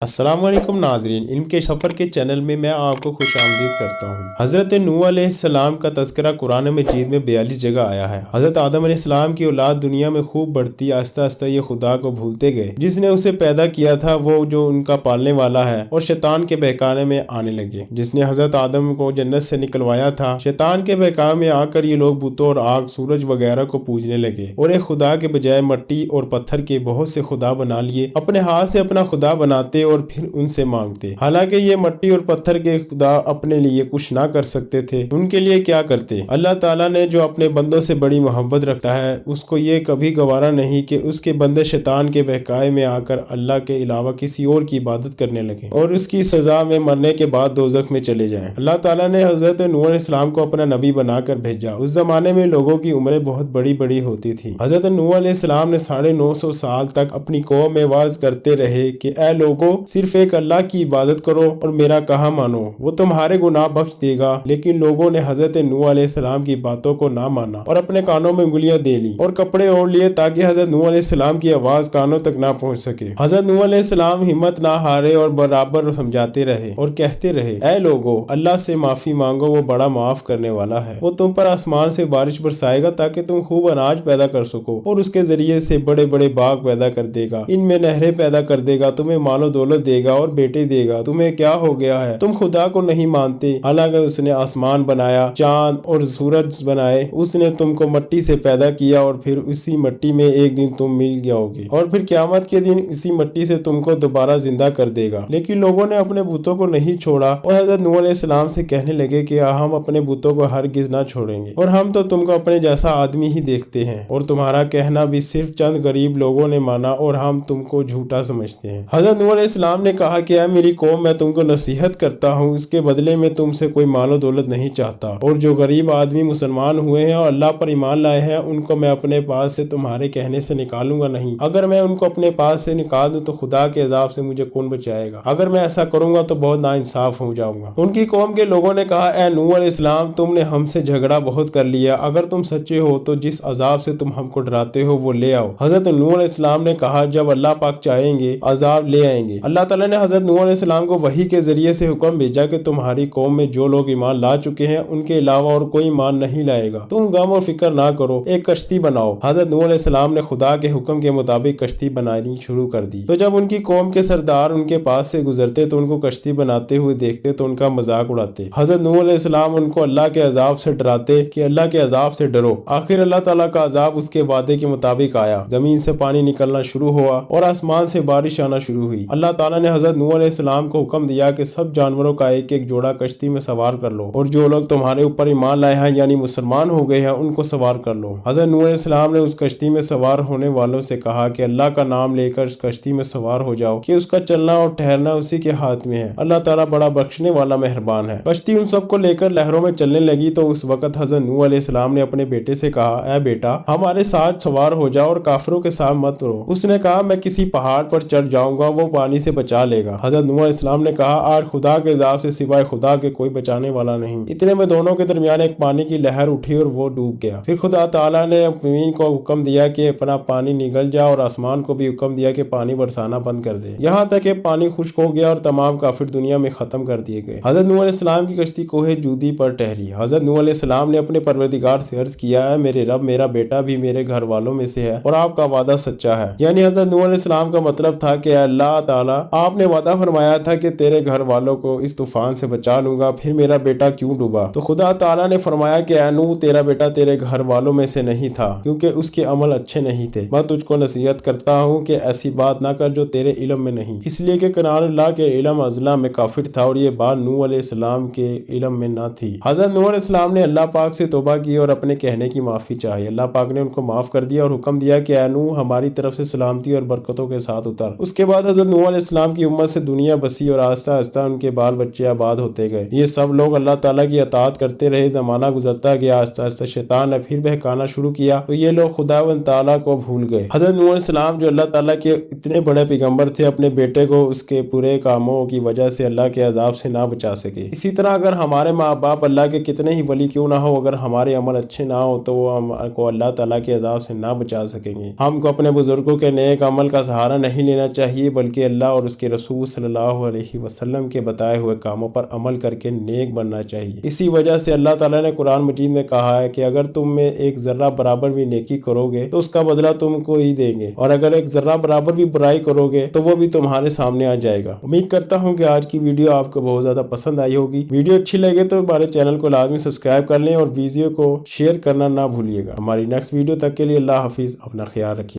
السلام علیکم ناظرین، علم کے سفر کے چینل میں میں آپ کو خوش آمدید کرتا ہوں۔ حضرت نوح علیہ السلام کا تذکرہ قرآن مجید میں 42 جگہ آیا ہے۔ حضرت آدم علیہ السلام کی اولاد دنیا میں خوب بڑھتی، آہستہ آہستہ یہ خدا کو بھولتے گئے جس نے اسے پیدا کیا تھا، وہ جو ان کا پالنے والا ہے، اور شیطان کے بہکانے میں آنے لگے جس نے حضرت آدم کو جنت سے نکلوایا تھا۔ شیطان کے بہکاوے میں آ کر یہ لوگ بتوں اور آگ، سورج وغیرہ کو پوجنے لگے اور ایک خدا کے بجائے مٹی اور پتھر کے بہت سے خدا بنا لیے، اپنے ہاتھ سے اپنا خدا بناتے اور پھر ان سے مانگتے۔ حالانکہ یہ مٹی اور پتھر کے خدا اپنے لیے کچھ نہ کر سکتے تھے، ان کے لیے کیا کرتے؟ اللہ تعالیٰ نے جو اپنے بندوں سے بڑی محبت رکھتا ہے، اس کو یہ کبھی گوارا نہیں کہ اس کے بندے شیطان کے بہکائے میں آ کر اللہ کے علاوہ کسی اور کی عبادت کرنے لگے اور اس کی سزا میں مرنے کے بعد دوزخ میں چلے جائیں۔ اللہ تعالیٰ نے حضرت نوح علیہ السلام کو اپنا نبی بنا کر بھیجا۔ اس زمانے میں لوگوں کی عمریں بہت بڑی بڑی ہوتی تھی۔ حضرت نوح علیہ السلام نے 950 سال تک اپنی قوم میں واعظ کرتے رہے کہ اے لوگو، صرف ایک اللہ کی عبادت کرو اور میرا کہا مانو، وہ تمہارے گناہ بخش دے گا۔ لیکن لوگوں نے حضرت نوح علیہ السلام کی باتوں کو نہ مانا اور اپنے کانوں میں انگلیاں دے لی اور کپڑے اوڑھ لیے تاکہ حضرت نوح علیہ السلام کی آواز کانوں تک نہ پہنچ سکے۔ حضرت نوح علیہ السلام ہمت نہ ہارے اور برابر سمجھاتے رہے اور کہتے رہے، اے لوگو، اللہ سے معافی مانگو، وہ بڑا معاف کرنے والا ہے۔ وہ تم پر آسمان سے بارش برسائے گا تاکہ تم خوب اناج پیدا کر سکو اور اس کے ذریعے سے بڑے بڑے باغ پیدا کر دے گا، ان میں نہریں پیدا کر دے گا، تمہیں مال و دولت دے گا اور بیٹے دے گا۔ تمہیں کیا ہو گیا ہے؟ تم خدا کو نہیں مانتے، حالانکہ اس نے آسمان بنایا، چاند اور سورج بنائے، اس نے تم کو مٹی سے پیدا کیا اور پھر اسی مٹی میں ایک دن تم مل جاؤ گے اور پھر قیامت کے دن اسی مٹی سے تم کو دوبارہ زندہ کر دے گا۔ لیکن لوگوں نے اپنے بتوں کو نہیں چھوڑا اور حضرت نوح علیہ السلام سے کہنے لگے کہ ہم اپنے بتوں کو ہرگز نہ چھوڑیں گے اور ہم تو تم کو اپنے جیسا آدمی ہی دیکھتے ہیں اور تمہارا کہنا بھی صرف چند غریب لوگوں نے مانا اور ہم تم کو جھوٹا سمجھتے ہیں۔ حضرت نوح علیہ السلام نے کہا کہ اے میری قوم، میں تم کو نصیحت کرتا ہوں، اس کے بدلے میں تم سے کوئی مال و دولت نہیں چاہتا، اور جو غریب آدمی مسلمان ہوئے ہیں اور اللہ پر ایمان لائے ہیں، ان کو میں اپنے پاس سے تمہارے کہنے سے نکالوں گا نہیں۔ اگر میں ان کو اپنے پاس سے نکال دوں تو خدا کے عذاب سے مجھے کون بچائے گا؟ اگر میں ایسا کروں گا تو بہت ناانصاف ہو جاؤں گا۔ ان کی قوم کے لوگوں نے کہا، اے نوح علیہ السلام، تم نے ہم سے جھگڑا بہت کر لیا، اگر تم سچے ہو تو جس عذاب سے تم ہم کو ڈراتے ہو وہ لے آؤ۔ حضرت نوح علیہ السلام نے کہا، جب اللہ پاک چاہیں گے عذاب لے آئیں گے۔ اللہ تعالیٰ نے حضرت نوح علیہ السلام کو وحی کے ذریعے سے حکم بھیجا کہ تمہاری قوم میں جو لوگ ایمان لا چکے ہیں ان کے علاوہ اور کوئی ایمان نہیں لائے گا، تم غم اور فکر نہ کرو، ایک کشتی بناؤ۔ حضرت نوح علیہ السلام نے خدا کے حکم کے مطابق کشتی بنانی شروع کر دی۔ تو جب ان کی قوم کے سردار ان کے پاس سے گزرتے تو ان کو کشتی بناتے ہوئے دیکھتے تو ان کا مذاق اڑاتے۔ حضرت نوح علیہ السلام ان کو اللہ کے عذاب سے ڈراتے کہ اللہ کے عذاب سے ڈرو۔ آخر اللہ تعالیٰ کا عذاب اس کے وعدے کے مطابق آیا، زمین سے پانی نکلنا شروع ہوا اور آسمان سے بارش آنا شروع ہوئی۔ اللہ تعالیٰ نے حضرت نوح علیہ السلام کو حکم دیا کہ سب جانوروں کا ایک ایک جوڑا کشتی میں سوار کر لو اور جو لوگ تمہارے اوپر ایمان لائے ہیں یعنی مسلمان ہو گئے ہیں ان کو سوار کر لو۔ حضرت نوح علیہ السلام نے اس کشتی میں سوار ہونے والوں سے کہا کہ اللہ کا نام لے کر اس کشتی میں سوار ہو جاؤ کہ اس کا چلنا اور ٹھہرنا اسی کے ہاتھ میں ہے، اللہ تعالیٰ بڑا بخشنے والا مہربان ہے۔ کشتی ان سب کو لے کر لہروں میں چلنے لگی تو اس وقت حضرت نوح علیہ السلام نے اپنے بیٹے سے کہا، اے بیٹا، ہمارے ساتھ سوار ہو جاؤ اور کافروں کے ساتھ مت رہو۔ اس نے کہا، میں کسی پہاڑ پر چڑھ جاؤں گا، وہ پانی سے بچا لے گا۔ حضرت نوح علیہ السلام نے کہا، آج خدا کے عذاب سے سوائے خدا کے کوئی بچانے والا نہیں۔ اتنے میں دونوں کے درمیان ایک پانی کی لہر اٹھی اور وہ ڈوب گیا۔ پھر خدا تعالیٰ نے زمین کو حکم دیا کہ اپنا پانی نگل جا اور آسمان کو بھی حکم دیا کہ پانی برسانا بند کر دے، یہاں تک کہ پانی خشک ہو گیا اور تمام کافر دنیا میں ختم کر دیے گئے۔ حضرت نوح علیہ السلام کی کشتی کوہ جودی پر ٹھہری۔ حضرت نوح علیہ السلام نے اپنے پروردگار سے عرض کیا، اے میرے رب، میرا بیٹا بھی میرے گھر والوں میں سے ہے اور آپ کا وعدہ سچا ہے۔ یعنی حضرت نوح علیہ السلام کا مطلب تھا کہ اللہ تعالیٰ، آپ نے وعدہ فرمایا تھا کہ تیرے گھر والوں کو اس طوفان سے بچا لوں گا، پھر میرا بیٹا کیوں ڈوبا؟ تو خدا تعالیٰ نے فرمایا کہ اے نوح، تیرا بیٹا تیرے گھر والوں میں سے نہیں تھا کیونکہ اس کے عمل اچھے نہیں تھے۔ میں تجھ کو نصیحت کرتا ہوں کہ ایسی بات نہ کر جو تیرے علم میں نہیں، اس لیے کہ کنعان اللہ کے علم ازلا میں کافر تھا اور یہ بات نوح علیہ السلام کے علم میں نہ تھی۔ حضرت نوح علیہ السلام نے اللہ پاک سے توبہ کی اور اپنے کہنے کی معافی چاہی۔ اللہ پاک نے ان کو معاف کر دیا اور حکم دیا کہ اے نوح، ہماری طرف سے سلامتی اور برکتوں کے ساتھ اتر۔ اس کے بعد حضرت نوح علیہ السلام کی امت سے دنیا بسی اور آہستہ آہستہ ان کے بال بچے آباد ہوتے گئے۔ یہ سب لوگ اللہ تعالیٰ کی اطاعت کرتے رہے، زمانہ گزرتا گیا، آہستہ آہستہ شیطان نے پھر بہکانا شروع کیا تو یہ لوگ خداوند تعالیٰ کو بھول گئے۔ حضرت نوح علیہ السلام جو اللہ تعالیٰ کے اتنے بڑے پیغمبر تھے، اپنے بیٹے کو اس کے برے کاموں کی وجہ سے اللہ کے عذاب سے نہ بچا سکے۔ اسی طرح اگر ہمارے ماں باپ اللہ کے کتنے ہی ولی کیوں نہ ہو، اگر ہمارے عمل اچھے نہ ہو تو وہ ہم کو اللہ تعالیٰ کے عذاب سے نہ بچا سکیں گے۔ ہم کو اپنے بزرگوں کے نیک عمل کا سہارا نہیں لینا چاہیے بلکہ اللہ اللہ اور اس کے رسول صلی اللہ علیہ وسلم کے بتائے ہوئے کاموں پر عمل کر کے نیک بننا چاہیے۔ اسی وجہ سے اللہ تعالیٰ نے قرآن مجید میں کہا ہے کہ اگر تم میں ایک ذرہ برابر بھی نیکی کرو گے تو اس کا بدلہ تم کو ہی دیں گے، اور اگر ایک ذرہ برابر بھی برائی کرو گے تو وہ بھی تمہارے سامنے آ جائے گا۔ امید کرتا ہوں کہ آج کی ویڈیو آپ کو بہت زیادہ پسند آئی ہوگی۔ ویڈیو اچھی لگے تو ہمارے چینل کو لازمی سبسکرائب کر لیں اور ویڈیو کو شیئر کرنا نہ بھولیے گا۔ ہماری نیکسٹ ویڈیو تک کے لیے اللہ حافظ، اپنا خیال رکھیے۔